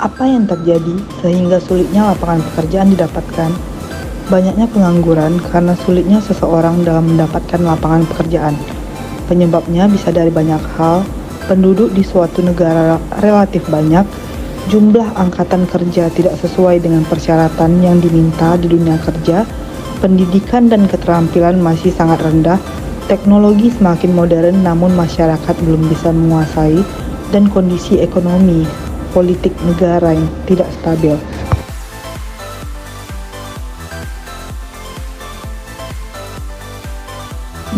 Apa yang terjadi sehingga sulitnya lapangan pekerjaan didapatkan? Banyaknya pengangguran karena sulitnya seseorang dalam mendapatkan lapangan pekerjaan. Penyebabnya bisa dari banyak hal, penduduk di suatu negara relatif banyak, jumlah angkatan kerja tidak sesuai dengan persyaratan yang diminta di dunia kerja, pendidikan dan keterampilan masih sangat rendah, teknologi semakin modern namun masyarakat belum bisa menguasai, dan kondisi ekonomi politik negara yang tidak stabil.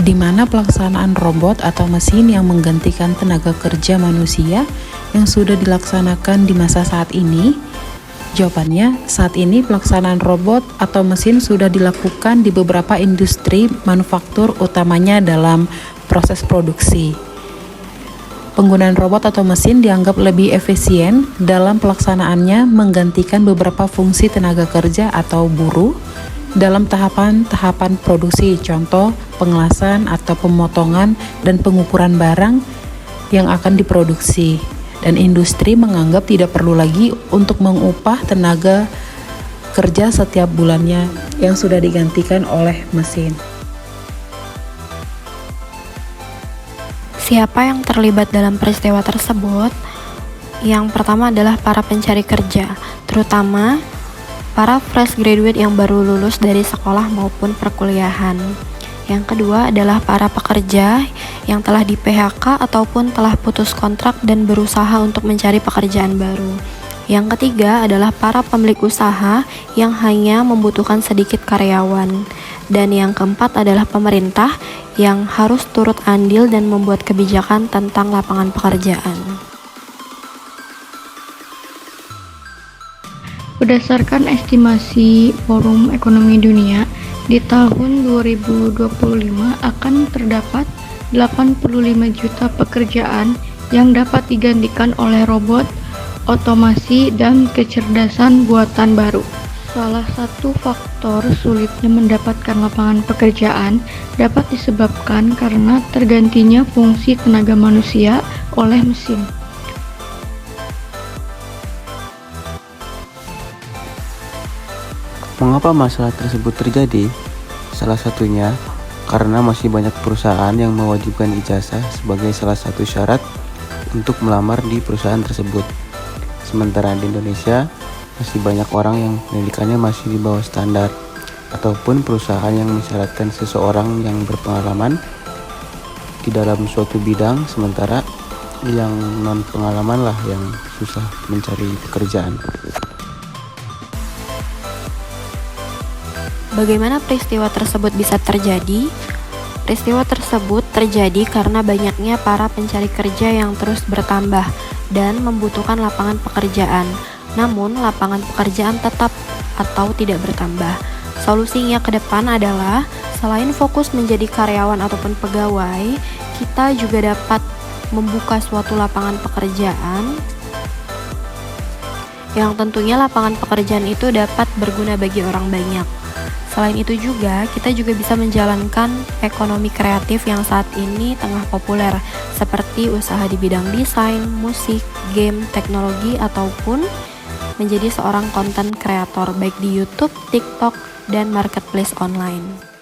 Di mana pelaksanaan robot atau mesin yang menggantikan tenaga kerja manusia yang sudah dilaksanakan di masa saat ini? Jawabannya, saat ini pelaksanaan robot atau mesin sudah dilakukan di beberapa industri manufaktur, utamanya dalam proses produksi. Penggunaan robot atau mesin dianggap lebih efisien dalam pelaksanaannya, menggantikan beberapa fungsi tenaga kerja atau buruh dalam tahapan-tahapan produksi, contoh pengelasan atau pemotongan dan pengukuran barang yang akan diproduksi. Dan industri menganggap tidak perlu lagi untuk mengupah tenaga kerja setiap bulannya yang sudah digantikan oleh mesin. Siapa yang terlibat dalam peristiwa tersebut? Yang pertama adalah para pencari kerja, terutama para fresh graduate yang baru lulus dari sekolah maupun perkuliahan. Yang kedua adalah para pekerja yang telah di PHK ataupun telah putus kontrak dan berusaha untuk mencari pekerjaan baru. Yang ketiga adalah para pemilik usaha yang hanya membutuhkan sedikit karyawan. Dan yang keempat adalah pemerintah yang harus turut andil dan membuat kebijakan tentang lapangan pekerjaan. Berdasarkan estimasi Forum Ekonomi Dunia, di tahun 2025 akan terdapat 85 juta pekerjaan yang dapat digantikan oleh robot, otomasi, dan kecerdasan buatan baru. Salah satu faktor sulitnya mendapatkan lapangan pekerjaan dapat disebabkan karena tergantinya fungsi tenaga manusia oleh mesin. Mengapa masalah tersebut terjadi? Salah satunya karena masih banyak perusahaan yang mewajibkan ijazah sebagai salah satu syarat untuk melamar di perusahaan tersebut. Sementara di Indonesia, masih banyak orang yang pendidikannya masih di bawah standar, ataupun perusahaan yang mensyaratkan seseorang yang berpengalaman di dalam suatu bidang, sementara yang non-pengalaman lah yang susah mencari pekerjaan. Bagaimana peristiwa tersebut bisa terjadi? Peristiwa tersebut terjadi karena banyaknya para pencari kerja yang terus bertambah dan membutuhkan lapangan pekerjaan. Namun, lapangan pekerjaan tetap atau tidak bertambah. Solusinya ke depan adalah selain fokus menjadi karyawan ataupun pegawai, kita juga dapat membuka suatu lapangan pekerjaan yang tentunya lapangan pekerjaan itu dapat berguna bagi orang banyak. Selain itu juga, kita juga bisa menjalankan ekonomi kreatif yang saat ini tengah populer, seperti usaha di bidang desain, musik, game, teknologi, ataupun menjadi seorang konten kreator baik di YouTube, TikTok, dan marketplace online.